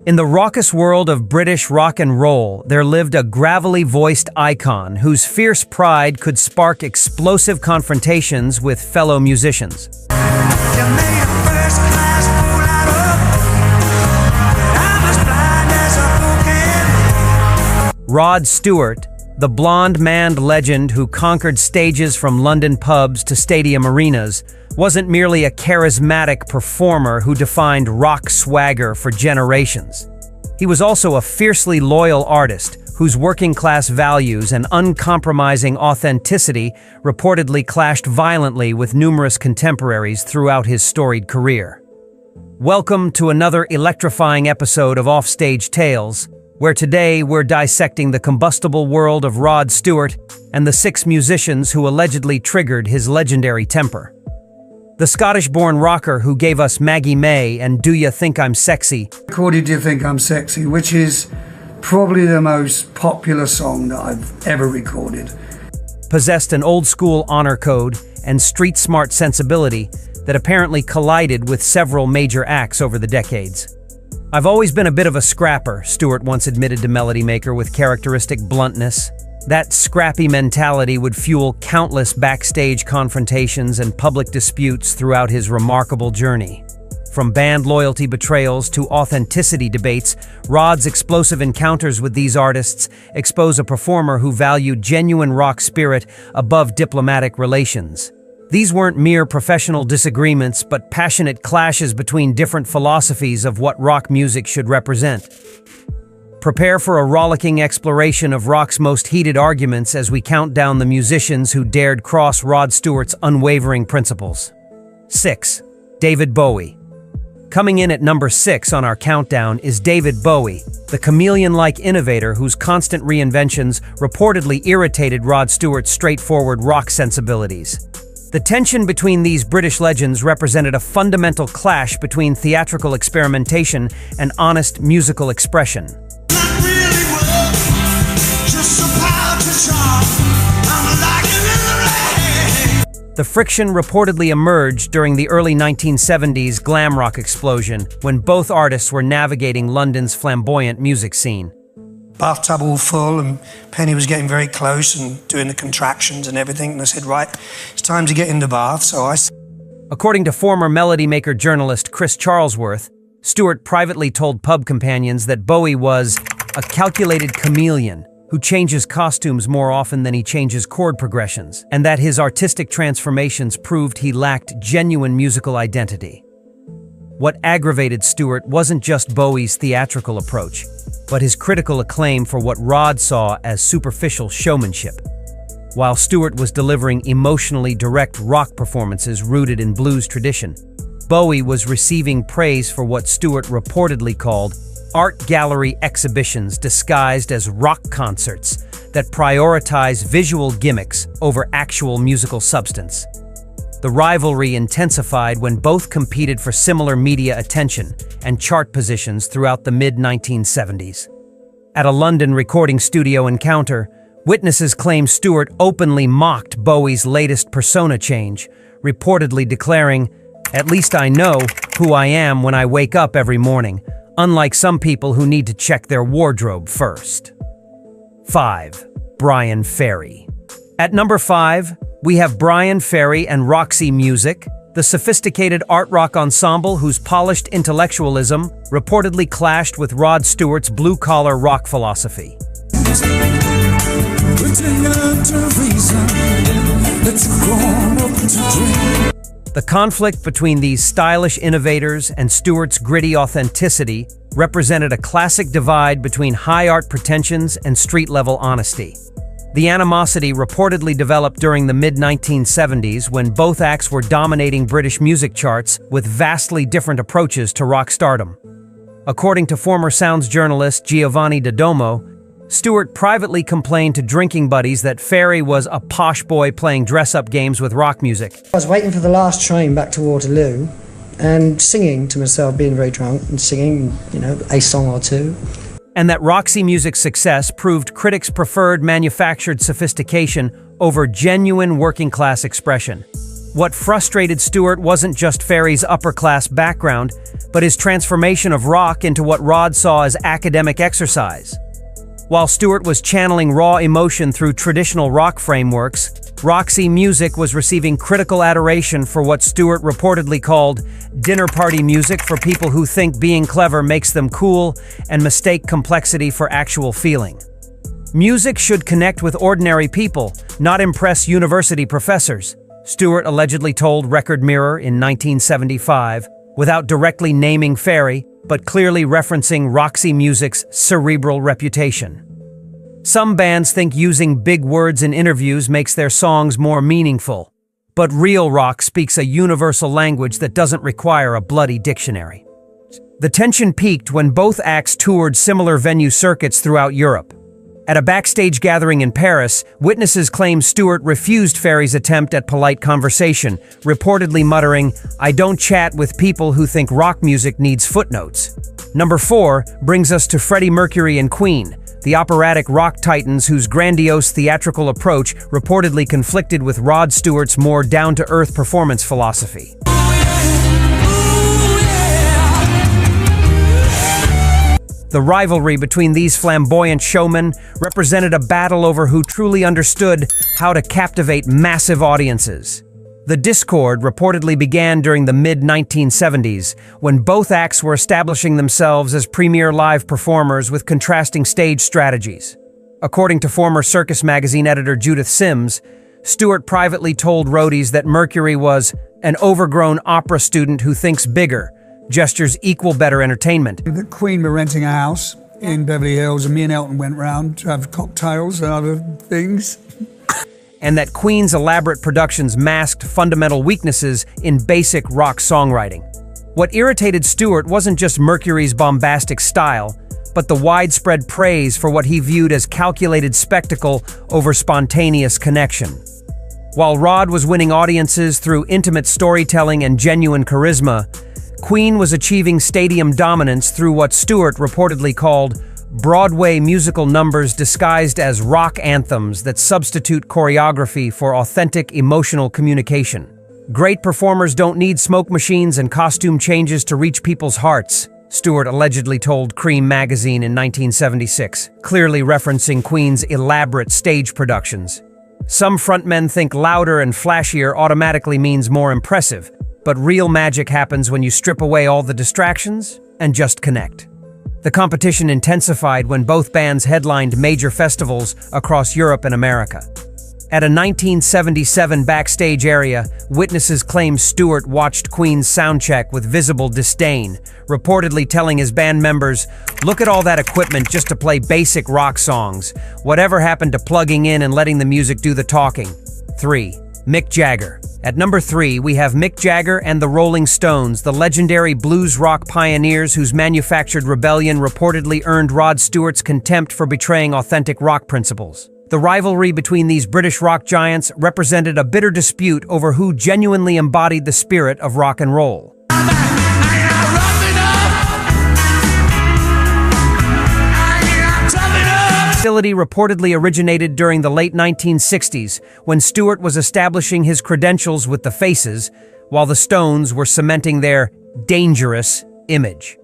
In the raucous world of British rock and roll, there lived a gravelly-voiced icon whose fierce pride could spark explosive confrontations with fellow musicians. Rod Stewart, the blonde-maned legend who conquered stages from London pubs to stadium arenas, wasn't merely a charismatic performer who defined rock swagger for generations. He was also a fiercely loyal artist whose working-class values and uncompromising authenticity reportedly clashed violently with numerous contemporaries throughout his storied career. Welcome to another electrifying episode of Offstage Tales, where today we're dissecting the combustible world of Rod Stewart and the 6 musicians who allegedly triggered his legendary temper. The Scottish-born rocker who gave us Maggie May and Do Ya Think I'm Sexy recorded Do You Think I'm Sexy, which is probably the most popular song that I've ever recorded. Possessed an old-school honor code and street-smart sensibility that apparently collided with several major acts over the decades. "I've always been a bit of a scrapper," Stewart once admitted to Melody Maker with characteristic bluntness. That scrappy mentality would fuel countless backstage confrontations and public disputes throughout his remarkable journey. From band loyalty betrayals to authenticity debates, Rod's explosive encounters with these artists expose a performer who valued genuine rock spirit above diplomatic relations. These weren't mere professional disagreements, but passionate clashes between different philosophies of what rock music should represent. Prepare for a rollicking exploration of rock's most heated arguments as we count down the musicians who dared cross Rod Stewart's unwavering principles. 6. David Bowie. Coming in at number 6 on our countdown is David Bowie, the chameleon-like innovator whose constant reinventions reportedly irritated Rod Stewart's straightforward rock sensibilities. The tension between these British legends represented a fundamental clash between theatrical experimentation and honest musical expression. The friction reportedly emerged during the early 1970s glam rock explosion, when both artists were navigating London's flamboyant music scene. Bathtub all full, and Penny was getting very close and doing the contractions and everything, and I said, right, it's time to get in the bath, According to former Melody Maker journalist Chris Charlesworth, Stewart privately told pub companions that Bowie was a calculated chameleon who changes costumes more often than he changes chord progressions, and that his artistic transformations proved he lacked genuine musical identity. What aggravated Stewart wasn't just Bowie's theatrical approach, but his critical acclaim for what Rod saw as superficial showmanship. While Stewart was delivering emotionally direct rock performances rooted in blues tradition, Bowie was receiving praise for what Stewart reportedly called art gallery exhibitions disguised as rock concerts that prioritize visual gimmicks over actual musical substance. The rivalry intensified when both competed for similar media attention and chart positions throughout the mid-1970s. At a London recording studio encounter, witnesses claim Stewart openly mocked Bowie's latest persona change, reportedly declaring, "At least I know who I am when I wake up every morning, unlike some people who need to check their wardrobe first." 5. Bryan Ferry. At number 5, we have Bryan Ferry and Roxy Music, the sophisticated art rock ensemble whose polished intellectualism reportedly clashed with Rod Stewart's blue-collar rock philosophy. The conflict between these stylish innovators and Stewart's gritty authenticity represented a classic divide between high art pretensions and street-level honesty. The animosity reportedly developed during the mid-1970s when both acts were dominating British music charts with vastly different approaches to rock stardom. According to former Sounds journalist Giovanni Doddomo, Stewart privately complained to drinking buddies that Ferry was a posh boy playing dress-up games with rock music. I was waiting for the last train back to Waterloo and singing to myself, being very drunk and singing, a song or two. And that Roxy Music's success proved critics preferred manufactured sophistication over genuine working-class expression. What frustrated Stewart wasn't just Ferry's upper-class background, but his transformation of rock into what Rod saw as academic exercise. While Stewart was channeling raw emotion through traditional rock frameworks, Roxy music was receiving critical adoration for what Stewart reportedly called dinner party music for people who think being clever makes them cool and mistake complexity for actual feeling. Music should connect with ordinary people, not impress university professors, Stewart allegedly told Record Mirror in 1975, without directly naming Ferry, but clearly referencing Roxy music's cerebral reputation. Some bands think using big words in interviews makes their songs more meaningful, but real rock speaks a universal language that doesn't require a bloody dictionary. The tension peaked when both acts toured similar venue circuits throughout Europe. At a backstage gathering in Paris, witnesses claim Stewart refused Ferry's attempt at polite conversation, reportedly muttering, "I don't chat with people who think rock music needs footnotes." Number 4 brings us to Freddie Mercury and Queen, the operatic rock titans whose grandiose theatrical approach reportedly conflicted with Rod Stewart's more down-to-earth performance philosophy. The rivalry between these flamboyant showmen represented a battle over who truly understood how to captivate massive audiences. The discord reportedly began during the mid-1970s, when both acts were establishing themselves as premier live performers with contrasting stage strategies. According to former Circus magazine editor Judith Sims, Stewart privately told roadies that Mercury was an overgrown opera student who thinks bigger, gestures equal better entertainment. The Queen were renting a house in Beverly Hills, and me and Elton went round to have cocktails and other things. And that Queen's elaborate productions masked fundamental weaknesses in basic rock songwriting. What irritated Stewart wasn't just Mercury's bombastic style, but the widespread praise for what he viewed as calculated spectacle over spontaneous connection. While Rod was winning audiences through intimate storytelling and genuine charisma, Queen was achieving stadium dominance through what Stewart reportedly called Broadway musical numbers disguised as rock anthems that substitute choreography for authentic emotional communication. Great performers don't need smoke machines and costume changes to reach people's hearts, Stewart allegedly told Cream magazine in 1976, clearly referencing Queen's elaborate stage productions. Some frontmen think louder and flashier automatically means more impressive, but real magic happens when you strip away all the distractions and just connect. The competition intensified when both bands headlined major festivals across Europe and America. At a 1977 backstage area, witnesses claim Stewart watched Queen's soundcheck with visible disdain, reportedly telling his band members, "Look at all that equipment just to play basic rock songs. Whatever happened to plugging in and letting the music do the talking?" 3. Mick Jagger. At number 3, we have Mick Jagger and the Rolling Stones, the legendary blues rock pioneers whose manufactured rebellion reportedly earned Rod Stewart's contempt for betraying authentic rock principles. The rivalry between these British rock giants represented a bitter dispute over who genuinely embodied the spirit of rock and roll. Hostility reportedly originated during the late 1960s, when Stewart was establishing his credentials with the Faces, while the Stones were cementing their dangerous image.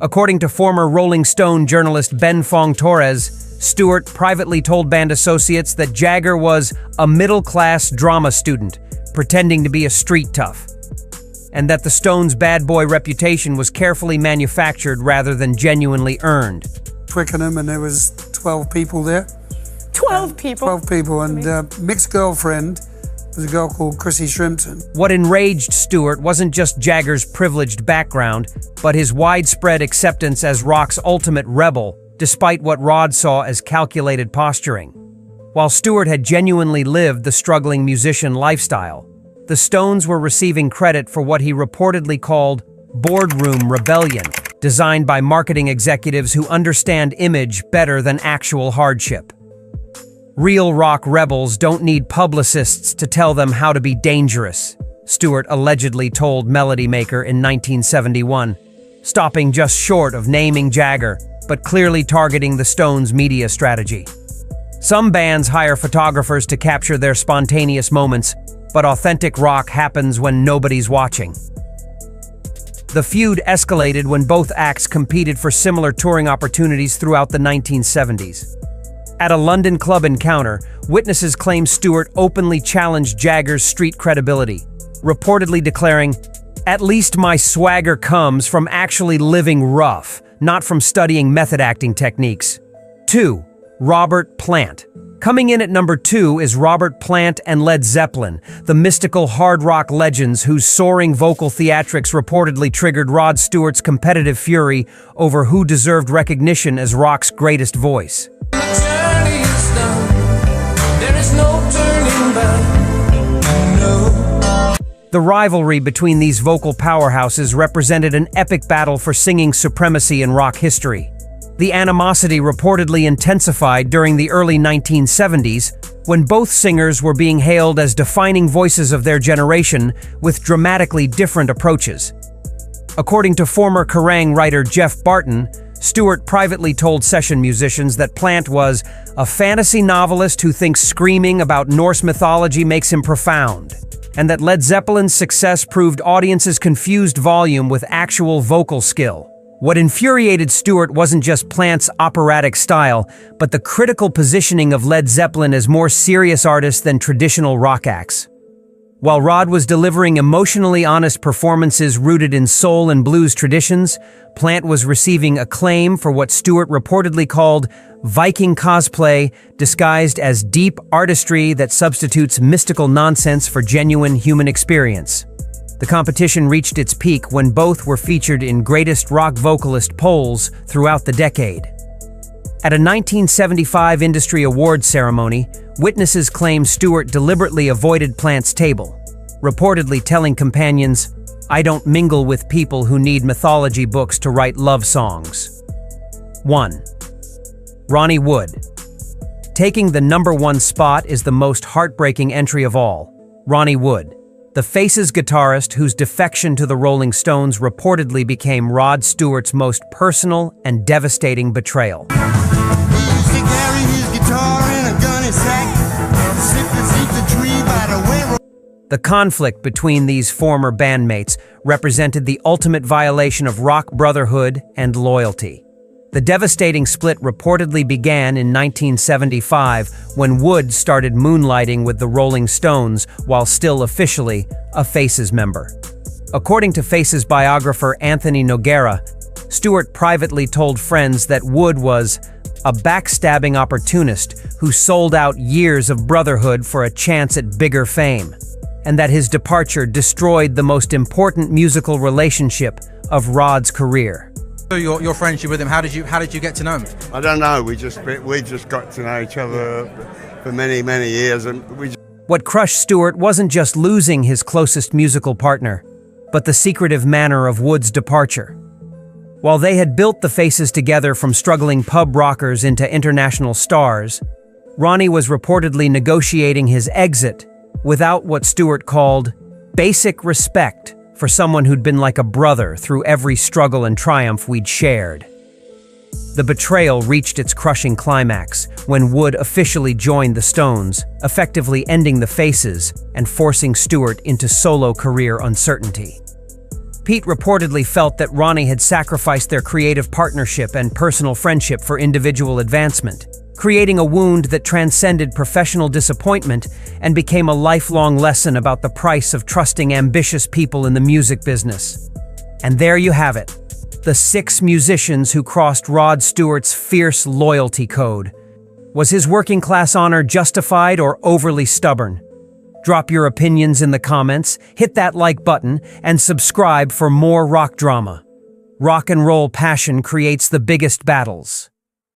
According to former Rolling Stone journalist Ben Fong Torres, Stewart privately told band associates that Jagger was a middle-class drama student, pretending to be a street tough, and that the Stones' bad boy reputation was carefully manufactured rather than genuinely earned. Twickenham, and there was 12 people there. 12 people? 12 people, and Mick's girlfriend was a girl called Chrissy Shrimpton. What enraged Stewart wasn't just Jagger's privileged background, but his widespread acceptance as rock's ultimate rebel, despite what Rod saw as calculated posturing. While Stewart had genuinely lived the struggling musician lifestyle, the Stones were receiving credit for what he reportedly called boardroom rebellion, designed by marketing executives who understand image better than actual hardship. Real rock rebels don't need publicists to tell them how to be dangerous, Stewart allegedly told Melody Maker in 1971, stopping just short of naming Jagger, but clearly targeting the Stones' media strategy. Some bands hire photographers to capture their spontaneous moments, but authentic rock happens when nobody's watching. The feud escalated when both acts competed for similar touring opportunities throughout the 1970s. At a London club encounter, witnesses claim Stewart openly challenged Jagger's street credibility, reportedly declaring, "At least my swagger comes from actually living rough, not from studying method acting techniques." 2. Robert Plant. Coming in at number 2 is Robert Plant and Led Zeppelin, the mystical hard rock legends whose soaring vocal theatrics reportedly triggered Rod Stewart's competitive fury over who deserved recognition as rock's greatest voice. The rivalry between these vocal powerhouses represented an epic battle for singing supremacy in rock history. The animosity reportedly intensified during the early 1970s, when both singers were being hailed as defining voices of their generation with dramatically different approaches. According to former Kerrang! Writer Jeff Barton, Stewart privately told session musicians that Plant was a fantasy novelist who thinks screaming about Norse mythology makes him profound, and that Led Zeppelin's success proved audiences confused volume with actual vocal skill. What infuriated Stewart wasn't just Plant's operatic style, but the critical positioning of Led Zeppelin as more serious artists than traditional rock acts. While Rod was delivering emotionally honest performances rooted in soul and blues traditions, Plant was receiving acclaim for what Stewart reportedly called Viking cosplay, disguised as deep artistry that substitutes mystical nonsense for genuine human experience. The competition reached its peak when both were featured in Greatest Rock Vocalist polls throughout the decade. At a 1975 industry awards ceremony, witnesses claim Stewart deliberately avoided Plant's table, reportedly telling companions, "I don't mingle with people who need mythology books to write love songs." 1. Ronnie Wood. Taking the number 1 spot is the most heartbreaking entry of all. Ronnie Wood, the Faces guitarist whose defection to the Rolling Stones reportedly became Rod Stewart's most personal and devastating betrayal. The conflict between these former bandmates represented the ultimate violation of rock brotherhood and loyalty. The devastating split reportedly began in 1975 when Wood started moonlighting with the Rolling Stones while still officially a Faces member. According to Faces biographer Anthony Noguera, Stewart privately told friends that Wood was a backstabbing opportunist who sold out years of brotherhood for a chance at bigger fame, and that his departure destroyed the most important musical relationship of Rod's career. Your friendship with him, how did you get to know him? I don't know. We just got to know each other for many years, and What crushed Stewart wasn't just losing his closest musical partner, but the secretive manner of Wood's departure. While they had built the Faces together from struggling pub rockers into international stars, Ronnie was reportedly negotiating his exit without what Stewart called basic respect for someone who'd been like a brother through every struggle and triumph we'd shared. The betrayal reached its crushing climax when Wood officially joined the Stones, effectively ending the Faces and forcing Stewart into solo career uncertainty. Pete reportedly felt that Ronnie had sacrificed their creative partnership and personal friendship for individual advancement, creating a wound that transcended professional disappointment and became a lifelong lesson about the price of trusting ambitious people in the music business. And there you have it, the 6 musicians who crossed Rod Stewart's fierce loyalty code. Was his working class honor justified or overly stubborn? Drop your opinions in the comments, hit that like button, and subscribe for more rock drama. Rock and roll passion creates the biggest battles.